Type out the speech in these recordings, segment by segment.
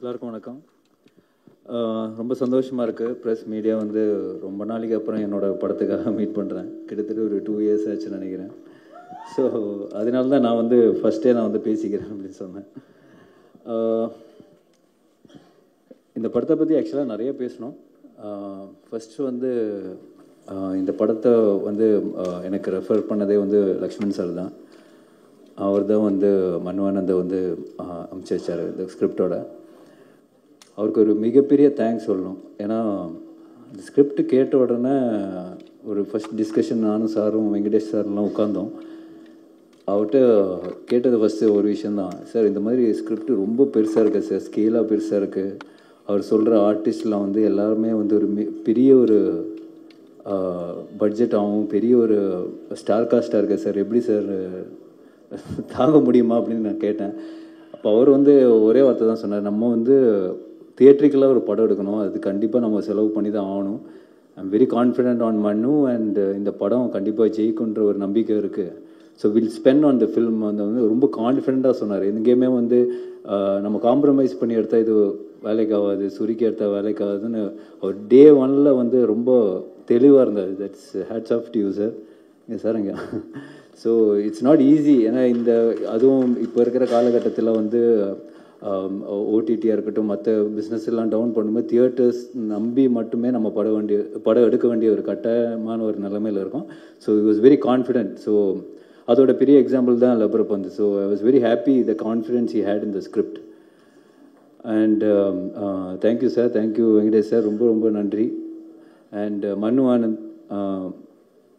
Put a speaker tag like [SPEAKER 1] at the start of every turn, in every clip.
[SPEAKER 1] எல்லாருக்கும் வணக்கம். ரொம்ப சந்தோஷமாக இருக்குது. ப்ரெஸ் மீடியா வந்து ரொம்ப நாளைக்கு அப்புறம் என்னோடய படத்துக்காக மீட் பண்ணுறேன். கிட்டத்தட்ட ஒரு 2 இயர்ஸ் ஆச்சுன்னு நினைக்கிறேன். ஸோ அதனால தான் நான் வந்து ஃபஸ்ட்டே நான் வந்து பேசிக்கிறேன் அப்படின்னு சொன்னேன். இந்த படத்தை பற்றி ஆக்சுவலாக நிறைய பேசணும். ஃபஸ்ட்டு வந்து இந்த படத்தை வந்து எனக்கு ரெஃபர் பண்ணதே வந்து லக்ஷ்மண் சார் தான். அவர் தான் வந்து மன்வானந்தை வந்து அனுப்பிச்சி வச்சார் இந்த ஸ்கிரிப்டோட. அவருக்கு ஒரு மிகப்பெரிய தேங்க்ஸ் சொல்லணும். ஏன்னா இந்த ஸ்கிரிப்ட் கேட்ட உடனே ஒரு ஃபஸ்ட் டிஸ்கஷன் நானும் சாரும் வெங்கடேஷ் சார்லாம் உட்காந்தோம். அவர்கிட்ட கேட்டது ஃபஸ்ட்டு ஒரு விஷயந்தான், சார் இந்த மாதிரி ஸ்கிரிப்ட் ரொம்ப பெருசாக இருக்குது சார், ஸ்கேலாக பெருசாக இருக்குது. அவர் சொல்கிற ஆர்டிஸ்ட்லாம் வந்து எல்லாருமே வந்து ஒரு பெரிய ஒரு பட்ஜெட் ஆகும், பெரிய ஒரு ஸ்டார் காஸ்ட்டாக இருக்குது சார், எப்படி சார் தாங்க முடியுமா அப்படின்னு நான் கேட்டேன். அப்போ அவர் வந்து ஒரே வார்த்தை தான் சொன்னார், நம்ம வந்து தியேட்ரிக்கலாக ஒரு படம் எடுக்கணும், அது கண்டிப்பாக நம்ம செலவு பண்ணி தான் ஆகணும். I'm very confident on Mannu and இந்த படம் கண்டிப்பாக ஜெயிக்குன்ற ஒரு நம்பிக்கை இருக்குது. So we'll spend on the film வந்து ரொம்ப கான்ஃபிடென்ட்டாக சொன்னார். எங்கேயுமே வந்து நம்ம காம்ப்ரமைஸ் பண்ணி எடுத்தால் இது வேலைக்கு ஆகாது, சுருக்கி எடுத்தால் வேலைக்கு ஆகாதுன்னு அவர் டே 1 வந்து ரொம்ப தெளிவாக இருந்தார். That's hats off to you sir. இங்கே சார் இங்கே ஸோ இட்ஸ் நாட் ஈஸி. ஏன்னா இந்த அதுவும் இப்போ இருக்கிற காலகட்டத்தில் வந்து ஓடிடியாக இருக்கட்டும், மற்ற பிஸ்னஸ் எல்லாம் டவுன் பண்ணும்போது தியேட்டர்ஸ் நம்பி மட்டுமே நம்ம படம் எடுக்க வேண்டிய ஒரு கட்டாயமான ஒரு நிலைமையில் இருக்கும். So it was very confident. So அதோட பெரிய எக்ஸாம்பிள் தான் Lubber Pandhu. So I was very happy the confidence he had in the script. And thank you sir, thank you Venkatesh sir, ரொம்ப ரொம்ப நன்றி. அண்ட் மன்னு ஆனந்த்,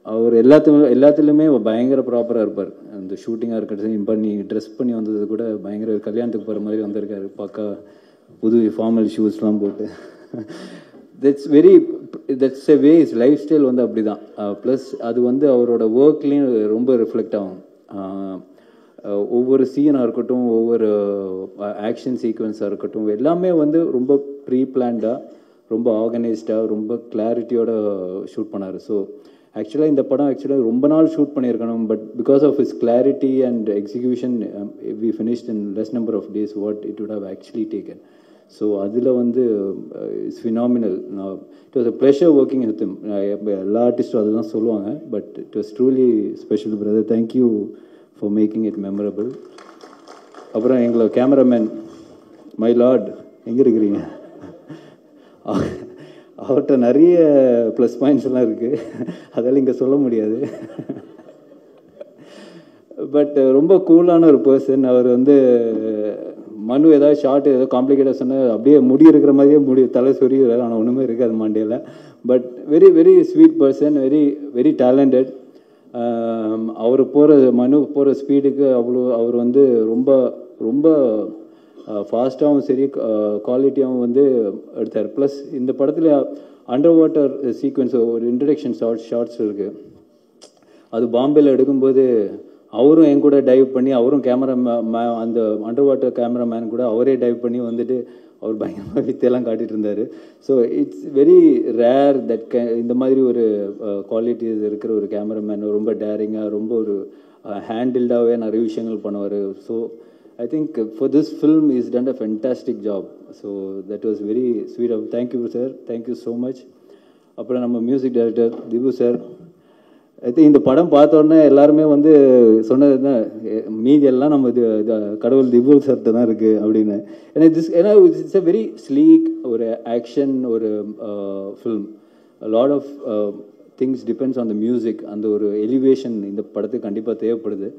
[SPEAKER 1] அவர் எல்லாத்துலேயுமே பயங்கர ப்ராப்பராக இருப்பார். அந்த ஷூட்டிங்காக இருக்கட்டும், இப்போ நீ ட்ரெஸ் பண்ணி வந்தது கூட பயங்கர கல்யாணத்துக்கு போகிற மாதிரி வந்திருக்காரு. பார்க்க புது ஃபார்மல் ஷூஸ்லாம் போட்டு. That's a way, is life style வந்து அப்படி தான். ப்ளஸ் அது வந்து அவரோட ஒர்க்லேயும் ரொம்ப ரிஃப்ளெக்ட் ஆகும். ஒவ்வொரு சீனாக இருக்கட்டும், ஒவ்வொரு ஆக்ஷன் சீக்வன்ஸாக இருக்கட்டும், எல்லாமே வந்து ரொம்ப ப்ரீ பிளான்டாக, ரொம்ப ஆர்கனைஸ்டாக, ரொம்ப கிளாரிட்டியோட ஷூட் பண்ணார். ஸோ ஆக்சுவலாக இந்த படம் ஆக்சுவலாக ரொம்ப நாள் ஷூட் பண்ணியிருக்கணும். But because of is clarity and execution we finished in less number of days what it would have actually taken. So அதில் வந்து it's phenomenal. It was a pleasure working with him. எல்லா ஆர்டிஸ்ட்டும் அதுதான் சொல்லுவாங்க. But it was truly special brother. Thank you for making it memorable. அப்புறம் எங்களோட cameraman my Lord, எங்கே இருக்கிறீங்க? அவர்கிட்ட நிறைய ப்ளஸ் பாயிண்ட்ஸ் எல்லாம் இருக்குது, அதெல்லாம் இங்கே சொல்ல முடியாது. பட் ரொம்ப கூலான ஒரு பர்சன். அவர் வந்து மனு ஏதாவது ஷார்ட் ஏதோ காம்ப்ளிகேட்டாக சொன்னால் அப்படியே முடி இருக்கிற மாதிரியே தலை சொரிகிறார், ஆனால் ஒன்றுமே இருக்காது மண்டையில். But very very sweet person, very very talented. அவர் மனு போகிற ஸ்பீடுக்கு அவர் வந்து ரொம்ப ரொம்ப ஃபாஸ்ட்டாகவும் சரி, குவாலிட்டியாகவும் வந்து எடுத்தார். ப்ளஸ் இந்த படத்தில் அண்டர் வாட்டர் சீக்வன்ஸ் ஒரு இன்ட்ரடக்ஷன் ஷார்ட்ஸ் இருக்குது. அது பாம்பேயில் எடுக்கும்போது அவரும் என் கூட டைவ் பண்ணி, அவரும் அந்த அண்டர் வாட்டர் கேமராமேன் கூட அவரே டைவ் பண்ணி வந்துட்டு அவர் பயங்கரமாக வித்தையெல்லாம் காட்டிகிட்டு இருந்தார். So it's very rare that இந்த மாதிரி ஒரு குவாலிட்டிஸ் இருக்கிற ஒரு கேமராமேன் ரொம்ப டேரிங்காக, ரொம்ப ஒரு ஹேண்டில்டாகவே நிறைய விஷயங்கள் பண்ணுவார். So I think for this film he's done a fantastic job. So that was very sweet of. Thank you sir, thank you so much. அப்புறம் நம்ம music director Dipu sir. I think இந்த படம் பார்த்த உடனே எல்லாருமே வந்து சொன்னது தான், மீதி எல்லாம் நம்ம கடவுள் திபு சார்கிட்ட தான் இருக்குது அப்படின்னு. ஏன்னா இட்ஸ் எ வெரி ஸ்லீக் ஒரு ஆக்ஷன் ஒரு film. Lot of things depends on the music. அந்த ஒரு எலிவேஷன் இந்த படத்துக்கு கண்டிப்பாக தேவைப்படுது.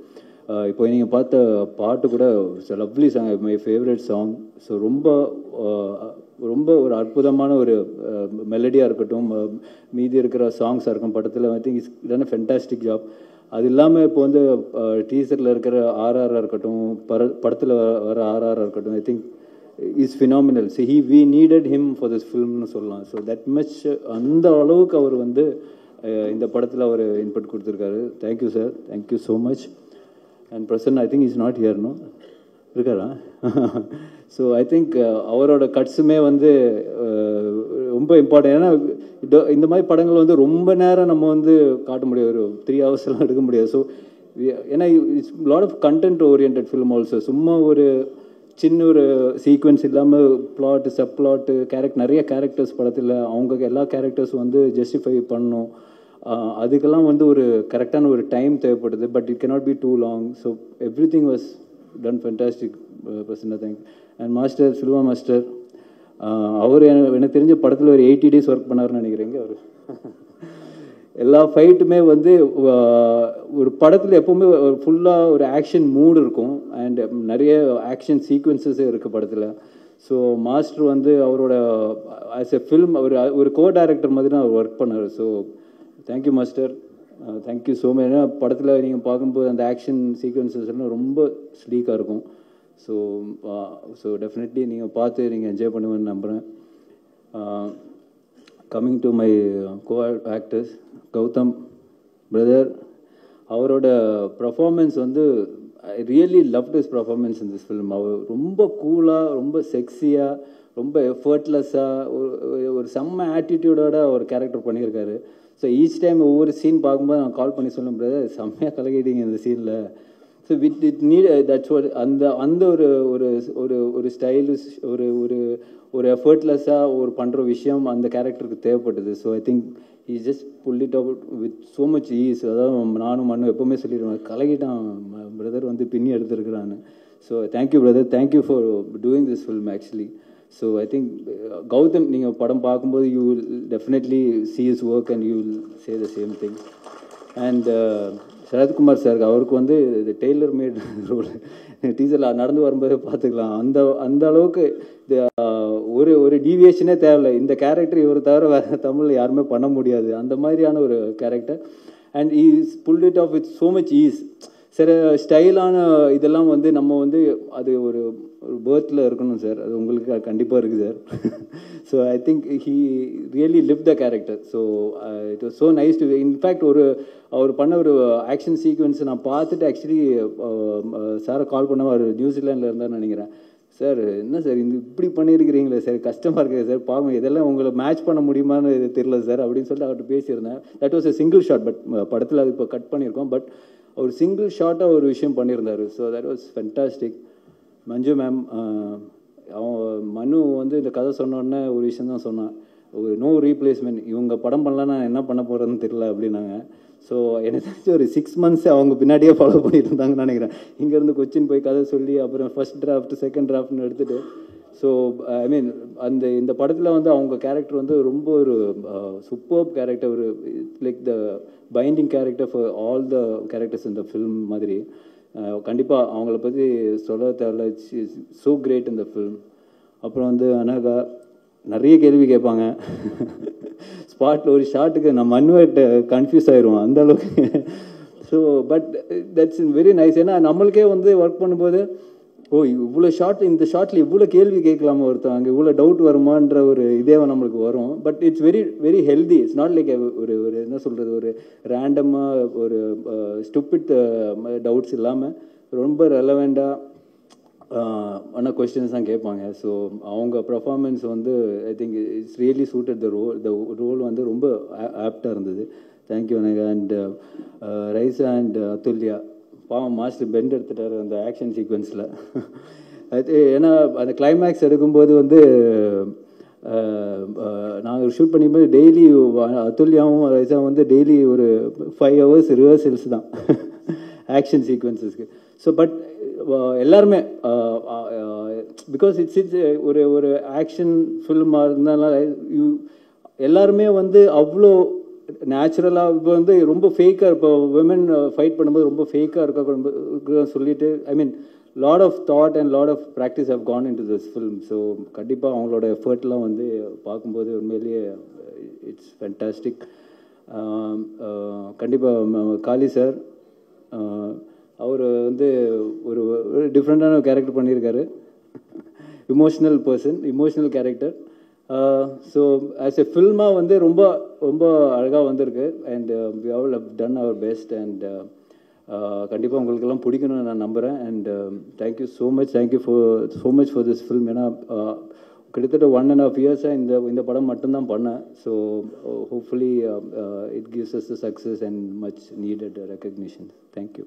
[SPEAKER 1] இப்போ நீங்கள் பார்த்த பாட்டு கூட lovely song, my favourite song. So ரொம்ப ரொம்ப ஒரு அற்புதமான ஒரு மெலடியாக இருக்கட்டும், மீதி இருக்கிற சாங்ஸாக இருக்கும் படத்தில். ஐ think it's done a fantastic job. அது இல்லாமல் இப்போ வந்து டீசரில் இருக்கிற ஆர்ஆராக இருக்கட்டும், படத்தில் வர ஆர்ஆராக இருக்கட்டும், I think is phenomenal. So we needed him for this ஃபில்ம்னு சொல்லலாம். ஸோ தட் மச் அந்த அளவுக்கு அவர் வந்து இந்த படத்தில் அவர் இன்புட் கொடுத்துருக்காரு. Thank you sir, thank you so much. And Prasan I think is not here, no இருக்காரா? ஸோ ஐ திங்க் அவரோட கட்ஸுமே வந்து ரொம்ப இம்பார்ட்டன்ட். ஏன்னா இந்த மாதிரி படங்கள் வந்து ரொம்ப நேரம் நம்ம வந்து காட்ட முடியாது, ஒரு 3 ஹவர்ஸ்லாம் எடுக்க முடியாது. ஸோ ஏன்னா it's lot of content oriented film also. சும்மா ஒரு சின்ன ஒரு சீக்வன்ஸ் இல்லாமல் பிளாட் சப் பிளாட்டு நிறைய கேரக்டர்ஸ் படத்தில் அவங்க எல்லா கேரக்டர்ஸும் வந்து ஜஸ்டிஃபை பண்ணணும். அதுக்கெல்லாம் வந்து ஒரு கரெக்டான ஒரு டைம் தேவைப்படுது. But it cannot be too long. So everything was done fantastic person. Thank. And master Silva master, அவர் எனக்கு தெரிஞ்ச படத்தில் ஒரு 80 days ஒர்க் பண்ணார்னு நினைக்கிறேங்க. அவர் எல்லா ஃபைட்டுமே வந்து ஒரு படத்தில் எப்போவுமே ஃபுல்லாக ஒரு ஆக்ஷன் மூடு இருக்கும். அண்ட் நிறைய ஆக்ஷன் சீக்வன்சஸே இருக்குது படத்தில். ஸோ மாஸ்டர் வந்து அவரோட ஆஸ் எ ஃபில்ம் ஒரு கோ டைரக்டர் மாதிரி தான் அவர் ஒர்க் பண்ணார். So thank you master, thank you so much. ஏன்னா படத்தில் நீங்கள் பார்க்கும்போது அந்த ஆக்ஷன் சீக்வன்சஸ் எல்லாம் ரொம்ப ஸ்லீக்காக இருக்கும். ஸோ டெஃபினெட்லி நீங்கள் பார்த்து நீங்கள் என்ஜாய் பண்ணுவேன்னு நம்புகிறேன். Coming to my co actors, Gautham brother, அவரோட பர்ஃபார்மன்ஸ் வந்து I really loved his performance in this film. அவர் ரொம்ப கூலாக, ரொம்ப செக்ஸியாக, ரொம்ப எஃபர்ட்லெஸ்ஸாக, ஒரு செம்ம ஆட்டிடியூடோட ஒரு கேரக்டர் பண்ணியிருக்காரு. ஸோ ஈச் டைம் ஒவ்வொரு சீன் பார்க்கும்போது நான் கால் பண்ணி சொல்லும் பிரதர் செம்மையாக கலக்கிட்டீங்க இந்த சீனில். So it NEET that's what அந்த ஒரு ஒரு ஒரு ஒரு ஸ்டைலிஷ் ஒரு ஒரு ஒரு எஃபர்ட்லெஸ்ஸாக ஒரு பண்ணுற விஷயம் அந்த கேரக்டருக்கு தேவைப்பட்டது. So I think he just pulled it out with so much ease. அதாவது நானும் மண்ணும் எப்போவுமே சொல்லிடுவேன், கலகிட்டான் பிரதர் வந்து பின்னி எடுத்துருக்கிறான்னு. So thank you brother, thank you for doing this film actually. So I think Gautham நீங்கள் படம் பார்க்கும்போது you will definitely see his work and you will say the same thing. And Sarathkumar sir, அவருக்கு வந்து இது டெய்லர் மேட் ரோல் டீச்சரில் நடந்து வரும்போதே பார்த்துக்கலாம். அந்த அளவுக்கு ஒரு ஒரு டீவியேஷனே தேவையில்லை. இந்த கேரக்டர் இவர் தவிர வேறு தமிழில் யாருமே பண்ண முடியாது, அந்த மாதிரியான ஒரு character. And is pull it off with so much ease. சில ஸ்டைலான இதெல்லாம் வந்து நம்ம வந்து அது ஒரு பேர்த்தில் இருக்கணும் சார், அது உங்களுக்கு கண்டிப்பாக இருக்குது சார். So I think he really live the character. So it was so nice to. In fact அவர் பண்ண ஒரு ஆக்ஷன் சீக்வன்ஸ் நான் பார்த்துட்டு ஆக்சுவலி சாரை கால் பண்ண அவர் நியூசிலாண்டில் இருந்தார்னு நினைக்கிறேன். சார் என்ன சார் இப்படி பண்ணியிருக்கிறீங்களே சார், கஷ்டமாக இருக்குது சார், பாவம் இதெல்லாம் உங்களை மேட்ச் பண்ண முடியுமான்னு தெரியல சார் அப்படின்னு சொல்லிட்டு அவர்கிட்ட பேசியிருந்தேன். That was a single shot. But படத்தில் அது இப்போ கட் பண்ணியிருக்கோம். பட் அவர் சிங்கிள் ஷாட்டாக ஒரு விஷயம் பண்ணியிருந்தார். So that was fantastic. Manju ma'am, அவன் மனு வந்து இந்த கதை சொன்னோடனே ஒரு விஷயம் தான் சொன்னான், ஒரு நோ ரீப்ளேஸ்மெண்ட், இவங்க படம் பண்ணலாம் நான் என்ன பண்ண போகிறேன்னு தெரியல அப்படின்னாங்க. ஸோ எனக்கு தெரிஞ்சு ஒரு 6 months அவங்க பின்னாடியே ஃபாலோ பண்ணிட்டு இருந்தாங்கன்னு நினைக்கிறேன். இங்கேருந்து கொச்சின் போய் கதை சொல்லி அப்புறம் ஃபர்ஸ்ட் டிராஃப்ட் செகண்ட் டிராஃப்ட்னு எடுத்துகிட்டு. ஸோ ஐ மீன் இந்த படத்தில் வந்து அவங்க கேரக்டர் வந்து ரொம்ப ஒரு சூப்பர்ப் கேரக்டர், ஒரு like the binding character for all the characters இந்த ஃபில்ம் மாதிரி. கண்டிப்பாக அவங்கள பற்றி சொல்ல தேவையில்ல. இட்ஸ் ஸோ கிரேட் இந்த ஃபில்ம். அப்புறம் வந்து அனகா நிறைய கேள்வி கேட்பாங்க. ஸ்பாட்டில் ஒரு ஷாட்டுக்கு நம்ம மண்ணுகிட்ட கன்ஃபியூஸ் ஆயிடுவோம் அந்த அளவுக்கு. So but that's very nice. ஏன்னா நம்மளுக்கே வந்து ஒர்க் பண்ணும்போது இவ்வளோ ஷார்ட், இந்த ஷார்ட்டில் இவ்வளோ கேள்வி கேட்கலாமா ஒருத்தவங்க, இவ்வளோ டவுட் வருமான்ற ஒரு இதே நம்மளுக்கு வரும். But it's very very healthy. It's not like ஒரு ஒரு என்ன சொல்கிறது, ஒரு ரேண்டமாக ஒரு ஸ்டூபிட் டவுட்ஸ் இல்லாமல் ரொம்ப ரெலவெண்ட்டாக ஆன கொஸ்டின்ஸ் தான் கேட்பாங்க. ஸோ அவங்க பர்ஃபார்மன்ஸ் வந்து I think it's really suited the role வந்து ரொம்ப ஆப்டாக இருந்தது. Thank you Anagha. And Raiza and Athulya, பாவம் மாஸ்டர் பெண்ட் எடுத்துட்டார் அந்த ஆக்ஷன் சீக்வன்ஸில். அது ஏன்னா அந்த கிளைமேக்ஸ் எடுக்கும்போது வந்து நாங்கள் ஷூட் பண்ணிக்கும்போது டெய்லி அதுல்யாவும் ரைசாவும் வந்து டெய்லி ஒரு 5 hours ரிஹர்சல்ஸ் தான் ஆக்ஷன் சீக்வன்ஸஸ்க்கு. ஸோ பட் எல்லாருமே பிகாஸ் இட்ஸ் ஒரு ஒரு ஆக்ஷன் ஃபில்மாக இருந்தாலும் எல்லாருமே வந்து அவ்வளோ நேச்சுரலாக இப்போ வந்து ரொம்ப ஃபேக்காக, இப்போ விமன் ஃபைட் பண்ணும்போது ரொம்ப ஃபேக்காக இருக்க சொல்லிட்டு I mean lot of thought and lot of practice how gone in to this film. So கண்டிப்பாக அவங்களோட எஃபர்ட்லாம் வந்து பார்க்கும்போது உண்மையிலேயே இட்ஸ் ஃபேண்டாஸ்டிக். கண்டிப்பாக காளி சார், அவர் வந்து ஒரு டிஃப்ரெண்ட்டான கேரக்டர் பண்ணியிருக்காரு. Emotional person, emotional character. So as a ஃபில்மாக வந்து ரொம்ப ரொம்ப அழகாக வந்திருக்கு. And we all have done அவர் பெஸ்ட். அண்ட் கண்டிப்பாக உங்களுக்கெல்லாம் பிடிக்கணும்னு நான் நம்புகிறேன். And thank you so much, thank you so much for this film. ஏன்னா கிட்டத்தட்ட 1.5 years இந்த படம் மட்டும்தான் பண்ணேன். So hopefully it gives us the success and much needed recognition. Thank you.